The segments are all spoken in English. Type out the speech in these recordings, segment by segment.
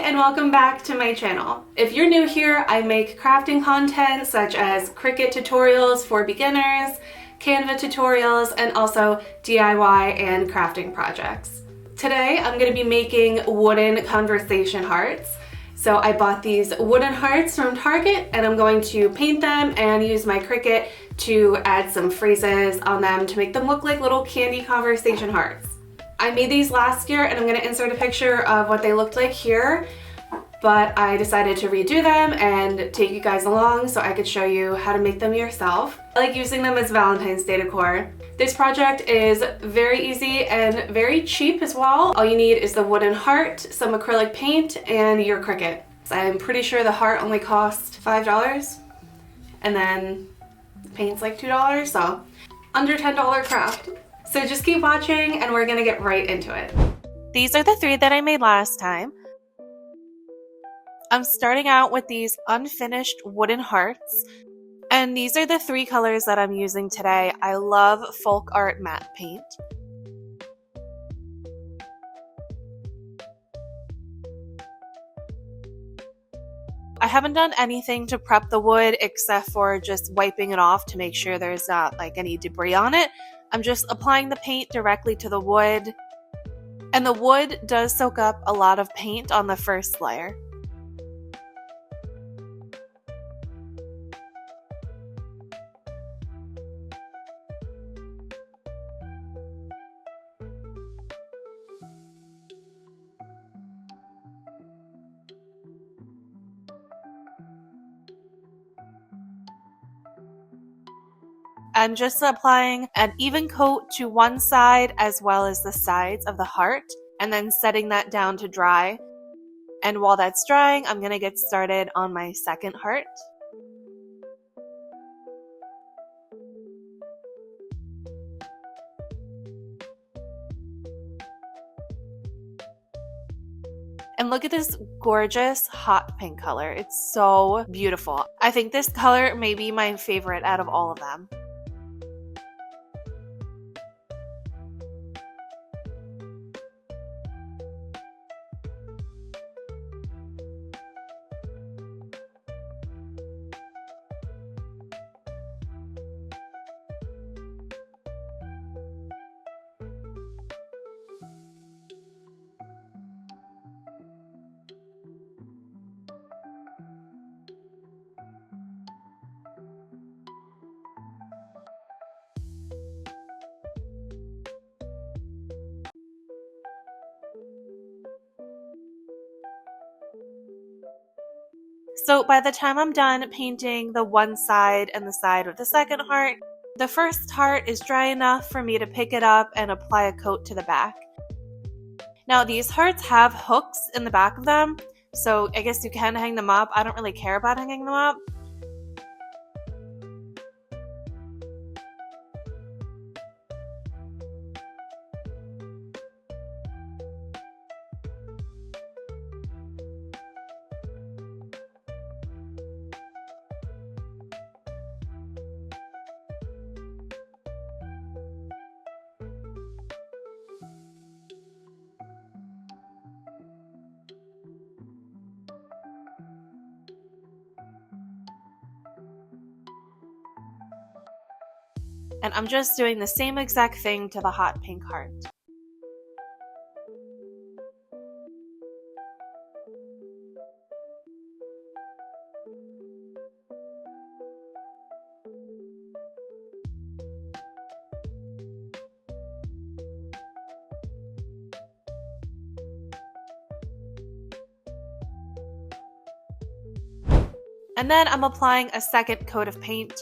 and welcome back to my channel. If you're new here, I make crafting content such as Cricut tutorials for beginners, Canva tutorials, and also DIY and crafting projects. Today I'm going to be making wooden conversation hearts. So I bought these wooden hearts from Target and I'm going to paint them and use my Cricut to add some phrases on them to make them look like little candy conversation hearts. I made these last year and I'm going to insert a picture of what they looked like here, but I decided to redo them and take you guys along so I could show you how to make them yourself. I like using them as Valentine's Day decor. This project is very easy and very cheap as well. All you need is the wooden heart, some acrylic paint, and your Cricut. I'm pretty sure the heart only cost $5 and then the paint's like $2, so under $10 craft. So just keep watching and we're gonna get right into it. These are the three that I made last time. I'm starting out with these unfinished wooden hearts, and these are the three colors that I'm using today. I love folk art matte paint. I haven't done anything to prep the wood except for just wiping it off to make sure there's not like any debris on it. I'm just applying the paint directly to the wood, and the wood does soak up a lot of paint on the first layer. I'm just applying an even coat to one side as well as the sides of the heart, and then setting that down to dry. And while that's drying, I'm going to get started on my second heart. And look at this gorgeous hot pink color. It's so beautiful. I think this color may be my favorite out of all of them. So by the time I'm done painting the one side and the side of the second heart, the first heart is dry enough for me to pick it up and apply a coat to the back. Now these hearts have hooks in the back of them, so I guess you can hang them up. I don't really care about hanging them up. And I'm just doing the same exact thing to the hot pink heart. And then I'm applying a second coat of paint.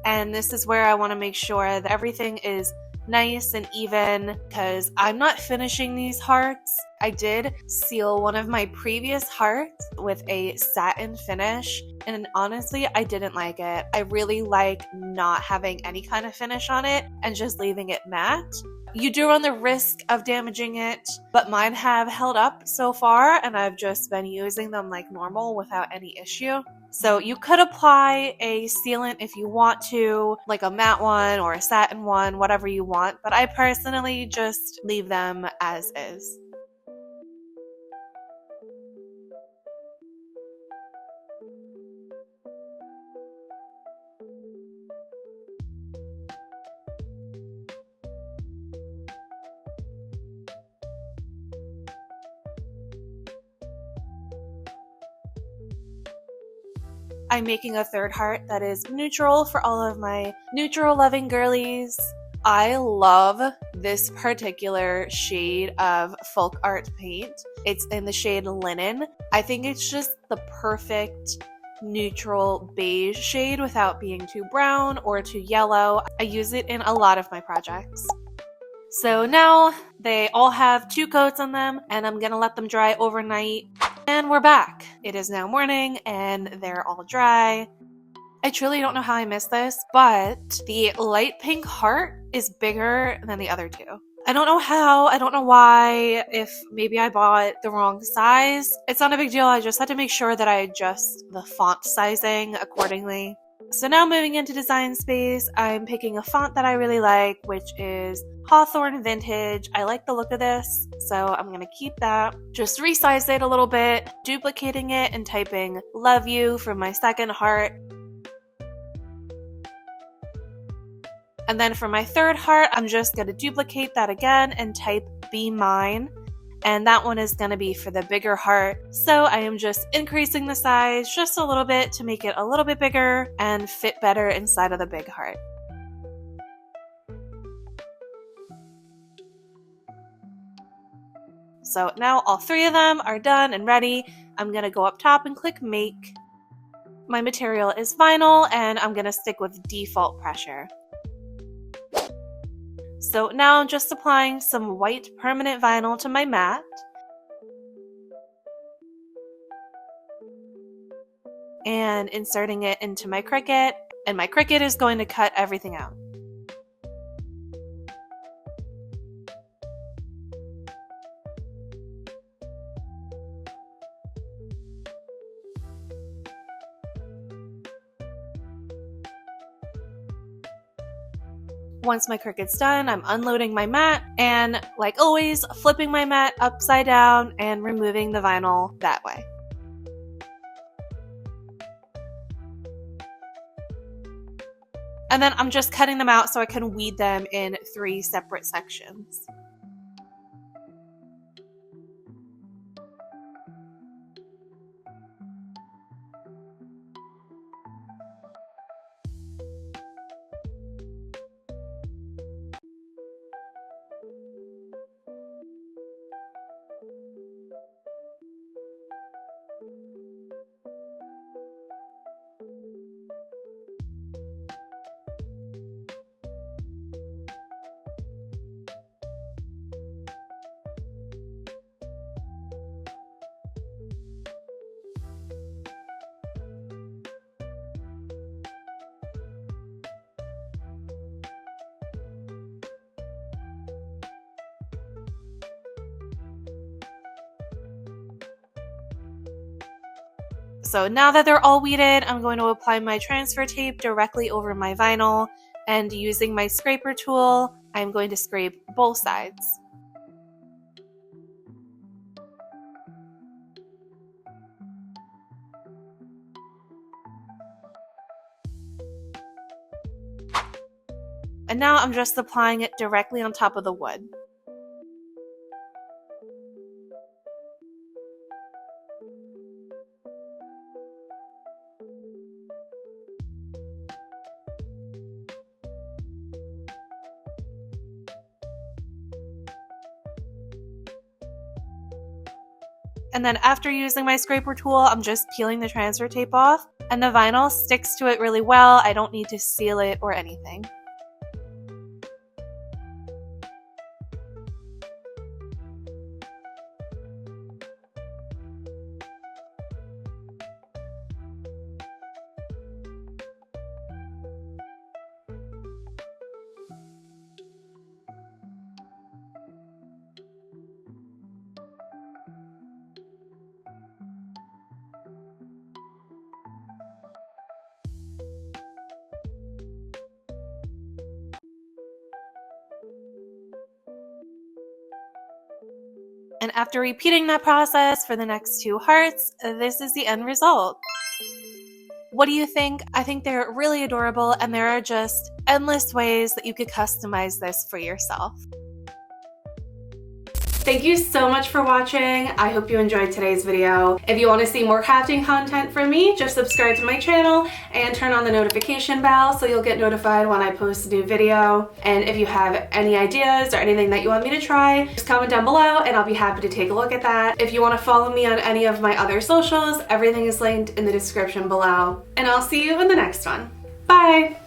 And this is where I want to make sure that everything is nice and even, because I'm not finishing these hearts. I did seal one of my previous hearts with a satin finish, and honestly, I didn't like it. I really like not having any kind of finish on it and just leaving it matte. You do run the risk of damaging it, but mine have held up so far, and I've just been using them like normal without any issue. So you could apply a sealant if you want to, like a matte one or a satin one, whatever you want, but I personally just leave them as is. I'm making a third heart that is neutral for all of my neutral loving girlies. I love this particular shade of folk art paint. It's in the shade Linen. I think it's just the perfect neutral beige shade without being too brown or too yellow. I use it in a lot of my projects. So now they all have 2 coats on them, and I'm gonna let them dry overnight. And we're back. It is now morning and they're all dry. I truly don't know how I missed this, but the light pink heart is bigger than the other 2. I don't know how, I don't know why, if maybe I bought the wrong size. It's not a big deal, I just had to make sure that I adjust the font sizing accordingly. So now moving into design space, I'm picking a font that I really like, which is Hawthorne Vintage. I like the look of this, so I'm going to keep that. Just resize it a little bit, duplicating it and typing Love You for my second heart. And then for my third heart, I'm just going to duplicate that again and type Be Mine. And that one is going to be for the bigger heart. So I am just increasing the size just a little bit to make it a little bit bigger and fit better inside of the big heart. So now all 3 of them are done and ready. I'm going to go up top and click Make. My material is vinyl and I'm going to stick with default pressure. So now I'm just applying some white permanent vinyl to my mat. And inserting it into my Cricut. And my Cricut is going to cut everything out. Once my Cricut's done, I'm unloading my mat and, like always, flipping my mat upside down and removing the vinyl that way. And then I'm just cutting them out so I can weed them in 3 separate sections. So now that they're all weeded, I'm going to apply my transfer tape directly over my vinyl, and using my scraper tool, I'm going to scrape both sides. And now I'm just applying it directly on top of the wood. And then after using my scraper tool, I'm just peeling the transfer tape off, and the vinyl sticks to it really well. I don't need to seal it or anything. And after repeating that process for the next 2 hearts, this is the end result. What do you think? I think they're really adorable, and there are just endless ways that you could customize this for yourself. Thank you so much for watching. I hope you enjoyed today's video. If you want to see more crafting content from me, just subscribe to my channel and turn on the notification bell so you'll get notified when I post a new video. And if you have any ideas or anything that you want me to try, just comment down below and I'll be happy to take a look at that. If you want to follow me on any of my other socials, everything is linked in the description below. And I'll see you in the next one. Bye!